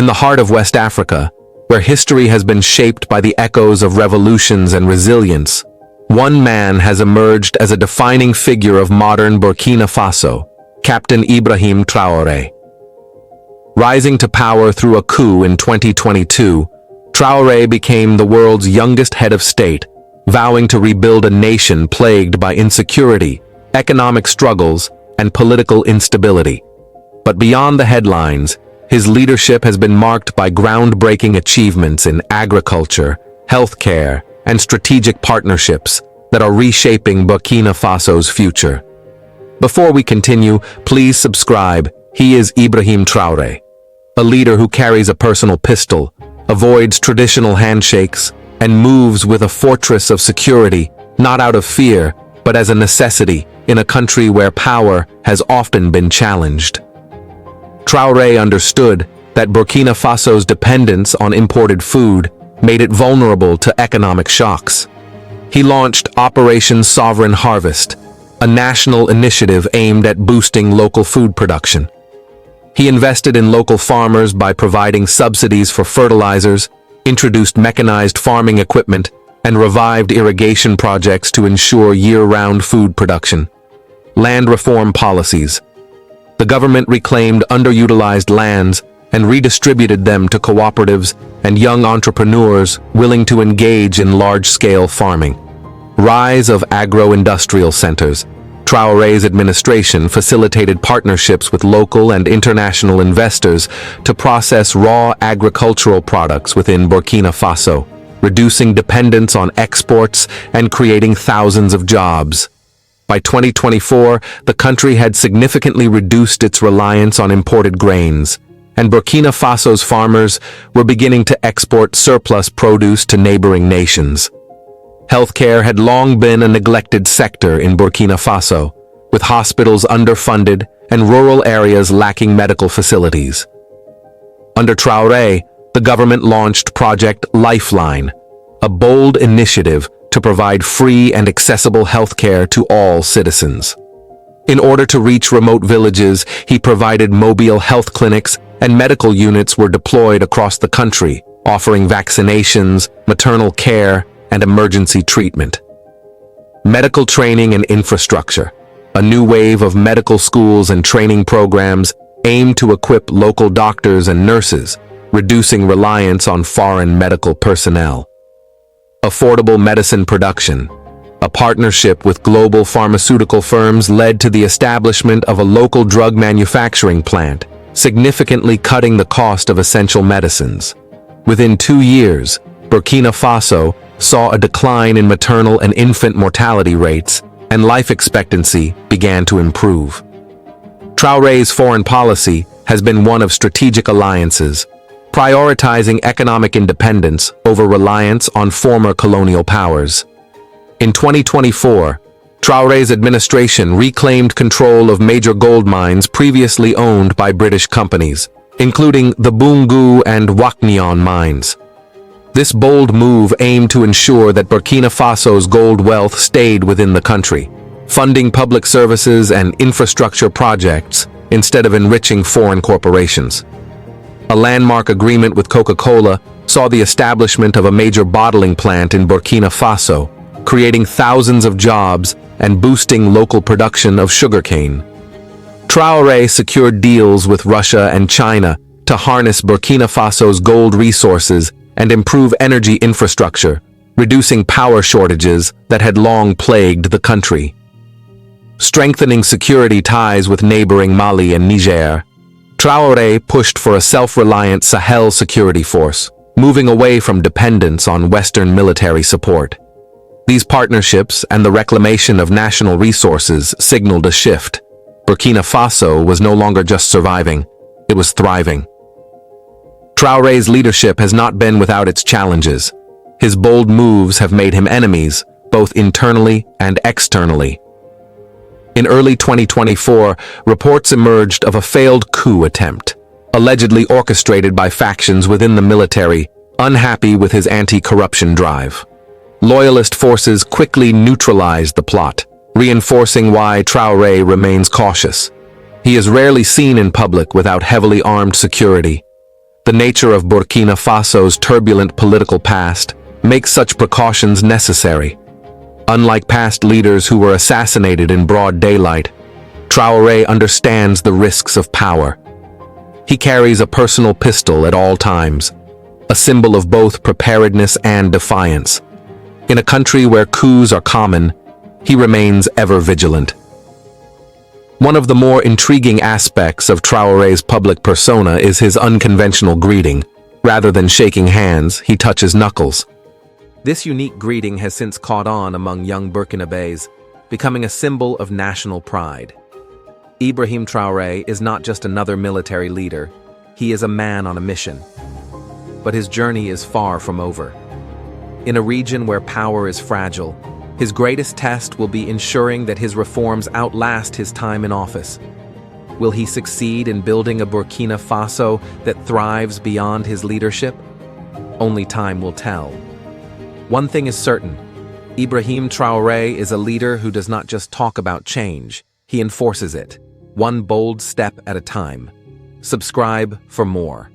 the heart of West Africa, where history has been shaped by the echoes of revolutions and resilience, one man has emerged as a defining figure of modern Burkina Faso, Captain Ibrahim Traoré. Rising to power through a coup in 2022, Traoré became the world's youngest head of state, vowing to rebuild a nation plagued by insecurity, economic struggles, and political instability. But beyond the headlines, his leadership has been marked by groundbreaking achievements in agriculture, healthcare, and strategic partnerships that are reshaping Burkina Faso's future. Before we continue, please subscribe. He is Ibrahim Traoré, a leader who carries a personal pistol, avoids traditional handshakes, and moves with a fortress of security, not out of fear, but as a necessity in a country where power has often been challenged. Traoré understood that Burkina Faso's dependence on imported food made it vulnerable to economic shocks. He launched Operation Sovereign Harvest, a national initiative aimed at boosting local food production. He invested in local farmers by providing subsidies for fertilizers, introduced mechanized farming equipment, and revived irrigation projects to ensure year-round food production. Land reform policies. The government reclaimed underutilized lands and redistributed them to cooperatives and young entrepreneurs willing to engage in large-scale farming. Rise of agro-industrial centers. Traoré's administration facilitated partnerships with local and international investors to process raw agricultural products within Burkina Faso, reducing dependence on exports and creating thousands of jobs. By 2024, the country had significantly reduced its reliance on imported grains, and Burkina Faso's farmers were beginning to export surplus produce to neighboring nations. Healthcare had long been a neglected sector in Burkina Faso, with hospitals underfunded and rural areas lacking medical facilities. Under Traoré, the government launched Project Lifeline, a bold initiative to provide free and accessible healthcare to all citizens. In order to reach remote villages, he provided mobile health clinics, and medical units were deployed across the country, offering vaccinations, maternal care, and emergency treatment. Medical training and infrastructure. A new wave of medical schools and training programs aimed to equip local doctors and nurses, reducing reliance on foreign medical personnel. Affordable medicine production. A partnership with global pharmaceutical firms led to the establishment of a local drug manufacturing plant, significantly cutting the cost of essential medicines. Within 2 years, Burkina Faso saw a decline in maternal and infant mortality rates, and life expectancy began to improve. Traoré's foreign policy has been one of strategic alliances, prioritizing economic independence over reliance on former colonial powers. In 2024, Traoré's administration reclaimed control of major gold mines previously owned by British companies, including the Boungou and Waknion mines. This bold move aimed to ensure that Burkina Faso's gold wealth stayed within the country, funding public services and infrastructure projects instead of enriching foreign corporations. A landmark agreement with Coca-Cola saw the establishment of a major bottling plant in Burkina Faso, creating thousands of jobs and boosting local production of sugarcane. Traoré secured deals with Russia and China to harness Burkina Faso's gold resources and improve energy infrastructure, reducing power shortages that had long plagued the country. Strengthening security ties with neighboring Mali and Niger, Traoré pushed for a self-reliant Sahel security force, moving away from dependence on Western military support. These partnerships and the reclamation of national resources signaled a shift. Burkina Faso was no longer just surviving, it was thriving. Traoré's leadership has not been without its challenges. His bold moves have made him enemies, both internally and externally. In early 2024, reports emerged of a failed coup attempt, allegedly orchestrated by factions within the military, unhappy with his anti-corruption drive. Loyalist forces quickly neutralized the plot, reinforcing why Traoré remains cautious. He is rarely seen in public without heavily armed security. The nature of Burkina Faso's turbulent political past makes such precautions necessary. Unlike past leaders who were assassinated in broad daylight, Traoré understands the risks of power. He carries a personal pistol at all times, a symbol of both preparedness and defiance. In a country where coups are common, he remains ever vigilant. One of the more intriguing aspects of Traoré's public persona is his unconventional greeting. Rather than shaking hands, he touches knuckles. This unique greeting has since caught on among young Burkinabés, becoming a symbol of national pride. Ibrahim Traoré is not just another military leader, he is a man on a mission. But his journey is far from over. In a region where power is fragile, his greatest test will be ensuring that his reforms outlast his time in office. Will he succeed in building a Burkina Faso that thrives beyond his leadership? Only time will tell. One thing is certain, Ibrahim Traoré is a leader who does not just talk about change, he enforces it, one bold step at a time. Subscribe for more.